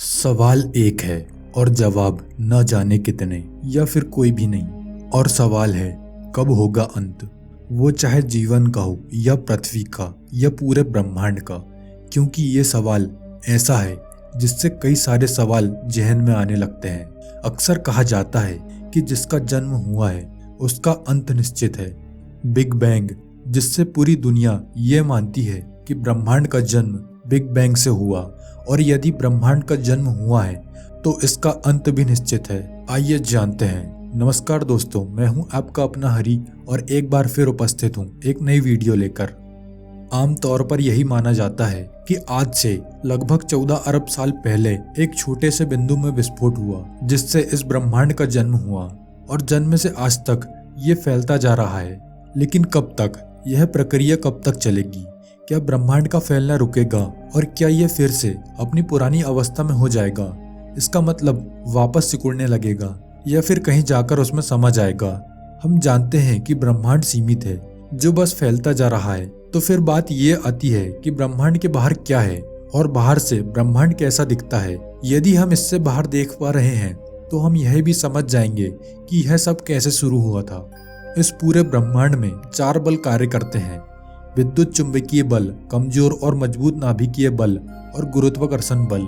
सवाल एक है और जवाब न जाने कितने या फिर कोई भी नहीं। और सवाल है कब होगा अंत, वो चाहे जीवन का हो या पृथ्वी का या पूरे ब्रह्मांड का। क्योंकि ये सवाल ऐसा है जिससे कई सारे सवाल जहन में आने लगते हैं। अक्सर कहा जाता है कि जिसका जन्म हुआ है उसका अंत निश्चित है। बिग बैंग, जिससे पूरी दुनिया ये मानती है कि ब्रह्मांड का जन्म बिग बैंग से हुआ, और यदि ब्रह्मांड का जन्म हुआ है तो इसका अंत भी निश्चित है। आइए जानते हैं। नमस्कार दोस्तों, मैं हूं आपका अपना हरी और एक बार फिर उपस्थित हूं एक नई वीडियो लेकर। आमतौर पर यही माना जाता है कि आज से लगभग 14 अरब साल पहले एक छोटे से बिंदु में विस्फोट हुआ जिससे इस ब्रह्मांड का जन्म हुआ, और जन्म से आज तक ये फैलता जा रहा है। लेकिन कब तक, यह प्रक्रिया कब तक चलेगी? क्या ब्रह्मांड का फैलना रुकेगा और क्या यह फिर से अपनी पुरानी अवस्था में हो जाएगा? इसका मतलब वापस सिकुड़ने लगेगा या फिर कहीं जाकर उसमें समा जाएगा? हम जानते हैं कि ब्रह्मांड सीमित है जो बस फैलता जा रहा है। तो फिर बात ये आती है कि ब्रह्मांड के बाहर क्या है और बाहर से ब्रह्मांड कैसा दिखता है। यदि हम इससे बाहर देख पा रहे हैं तो हम यह भी समझ जाएंगे कि यह सब कैसे शुरू हुआ था। इस पूरे ब्रह्मांड में 4 बल कार्य करते हैं: विद्युत चुंबकीय बल, कमजोर और मजबूत नाभिकीय बल और गुरुत्वाकर्षण बल।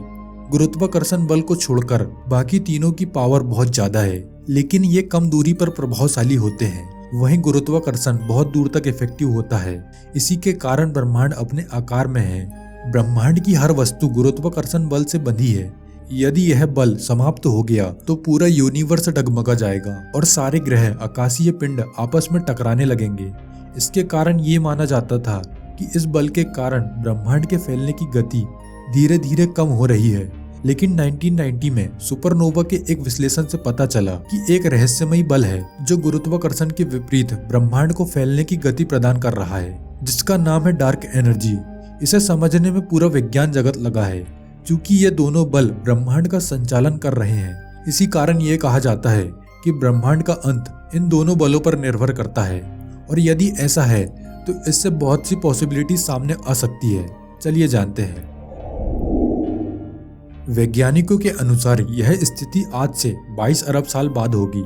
गुरुत्वाकर्षण बल को छोड़कर बाकी तीनों की पावर बहुत ज्यादा है, लेकिन ये कम दूरी पर प्रभावशाली होते हैं। वहीं गुरुत्वाकर्षण बहुत दूर तक इफेक्टिव होता है। इसी के कारण ब्रह्मांड अपने आकार में है। ब्रह्मांड की हर वस्तु गुरुत्वाकर्षण बल से बंधी है। यदि यह बल समाप्त हो गया तो पूरा यूनिवर्स डगमगा जाएगा और सारे ग्रह, आकाशीय पिंड आपस में टकराने लगेंगे। इसके कारण ये माना जाता था कि इस बल के कारण ब्रह्मांड के फैलने की गति धीरे धीरे कम हो रही है। लेकिन 1990 में सुपरनोवा के एक विश्लेषण से पता चला कि एक रहस्यमयी बल है जो गुरुत्वाकर्षण के विपरीत ब्रह्मांड को फैलने की गति प्रदान कर रहा है, जिसका नाम है डार्क एनर्जी। इसे समझने में पूरा विज्ञान जगत लगा है, क्योंकि ये दोनों बल ब्रह्मांड का संचालन कर रहे हैं। इसी कारण ये कहा जाता है कि ब्रह्मांड का अंत इन दोनों बलों पर निर्भर करता है। और यदि ऐसा है तो इससे बहुत सी पॉसिबिलिटी सामने आ सकती है। चलिए जानते हैं। वैज्ञानिकों के अनुसार यह स्थिति आज से 22 अरब साल बाद होगी।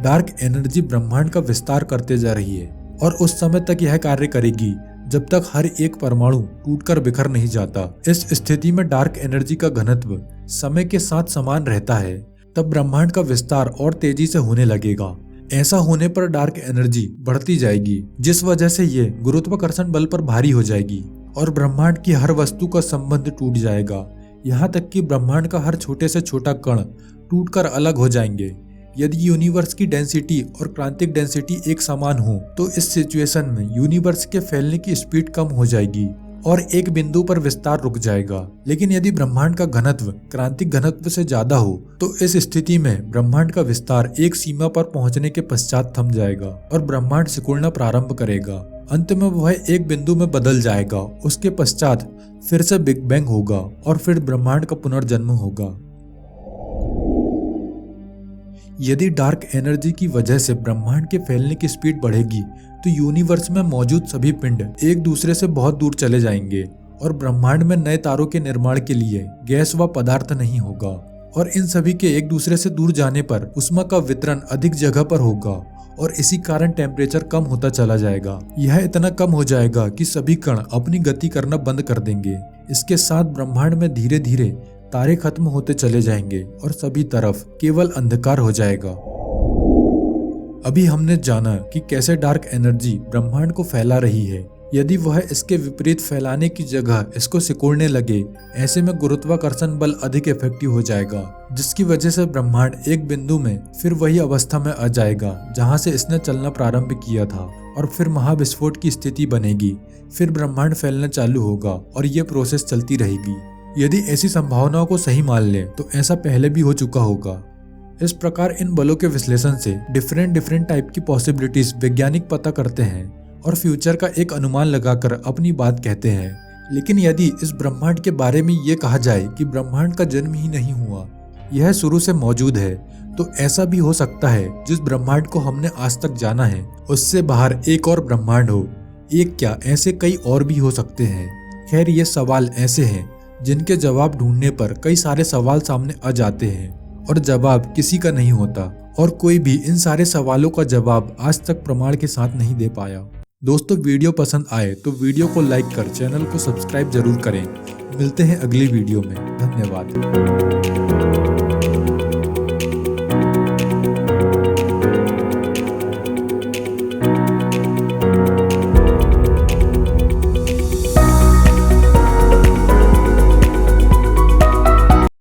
डार्क एनर्जी ब्रह्मांड का विस्तार करते जा रही है और उस समय तक यह कार्य करेगी जब तक हर एक परमाणु टूटकर बिखर नहीं जाता। इस स्थिति में डार्क एनर्जी का घनत्व समय के साथ समान रहता है। तब ब्रह्मांड का विस्तार और तेजी से होने लगेगा। ऐसा होने पर डार्क एनर्जी बढ़ती जाएगी, जिस वजह से ये गुरुत्वाकर्षण बल पर भारी हो जाएगी और ब्रह्मांड की हर वस्तु का संबंध टूट जाएगा। यहाँ तक कि ब्रह्मांड का हर छोटे से छोटा कण टूटकर अलग हो जाएंगे। यदि यूनिवर्स की डेंसिटी और क्रांतिक डेंसिटी एक समान हो तो इस सिचुएशन में यूनिवर्स के फैलने की स्पीड कम हो जाएगी और एक बिंदु पर विस्तार रुक जाएगा। लेकिन यदि ब्रह्मांड का घनत्व क्रांतिक घनत्व से ज्यादा हो तो इस स्थिति में ब्रह्मांड का विस्तार एक सीमा पर पहुंचने के पश्चात थम जाएगा और ब्रह्मांड सिकुड़ना प्रारंभ करेगा। अंत में वह एक बिंदु में बदल जाएगा। उसके पश्चात फिर से बिग बैंग होगा और फिर ब्रह्मांड का पुनर्जन्म होगा। यदि डार्क एनर्जी की वजह से ब्रह्मांड के फैलने की स्पीड बढ़ेगी तो यूनिवर्स में मौजूद सभी पिंड एक दूसरे से बहुत दूर चले जाएंगे और ब्रह्मांड में नए तारों के निर्माण के लिए गैस व पदार्थ नहीं होगा। और इन सभी के एक दूसरे से दूर जाने पर उष्मा का वितरण अधिक जगह पर होगा और इसी कारण टेम्परेचर कम होता चला जाएगा। यह इतना कम हो जाएगा कि सभी कण अपनी गति करना बंद कर देंगे। इसके साथ ब्रह्मांड में धीरे धीरे तारे खत्म होते चले जाएंगे और सभी तरफ केवल अंधकार हो जाएगा। अभी हमने जाना कि कैसे डार्क एनर्जी ब्रह्मांड को फैला रही है। यदि वह इसके विपरीत फैलाने की जगह इसको सिकोड़ने लगे, ऐसे में गुरुत्वाकर्षण बल अधिक इफेक्टिव हो जाएगा, जिसकी वजह से ब्रह्मांड एक बिंदु में फिर वही अवस्था में आ जाएगा जहां से इसने चलना प्रारंभ किया था और फिर महाविस्फोट की स्थिति बनेगी। फिर ब्रह्मांड फैलना चालू होगा और ये प्रोसेस चलती रहेगी। यदि ऐसी संभावनाओं को सही मान लें तो ऐसा पहले भी हो चुका होगा। इस प्रकार इन बलों के विश्लेषण से डिफरेंट टाइप की पॉसिबिलिटीज वैज्ञानिक पता करते हैं और फ्यूचर का एक अनुमान लगाकर अपनी बात कहते हैं। लेकिन यदि इस ब्रह्मांड के बारे में ये कहा जाए कि ब्रह्मांड का जन्म ही नहीं हुआ, यह शुरू से मौजूद है, तो ऐसा भी हो सकता है जिस ब्रह्मांड को हमने आज तक जाना है उससे बाहर एक और ब्रह्मांड हो। एक क्या, ऐसे कई और भी हो सकते हैं। खैर, ये सवाल ऐसे हैं जिनके जवाब ढूंढने पर कई सारे सवाल सामने आ जाते हैं और जवाब किसी का नहीं होता, और कोई भी इन सारे सवालों का जवाब आज तक प्रमाण के साथ नहीं दे पाया। दोस्तों, वीडियो पसंद आए तो वीडियो को लाइक कर चैनल को सब्सक्राइब जरूर करें। मिलते हैं अगली वीडियो में। धन्यवाद।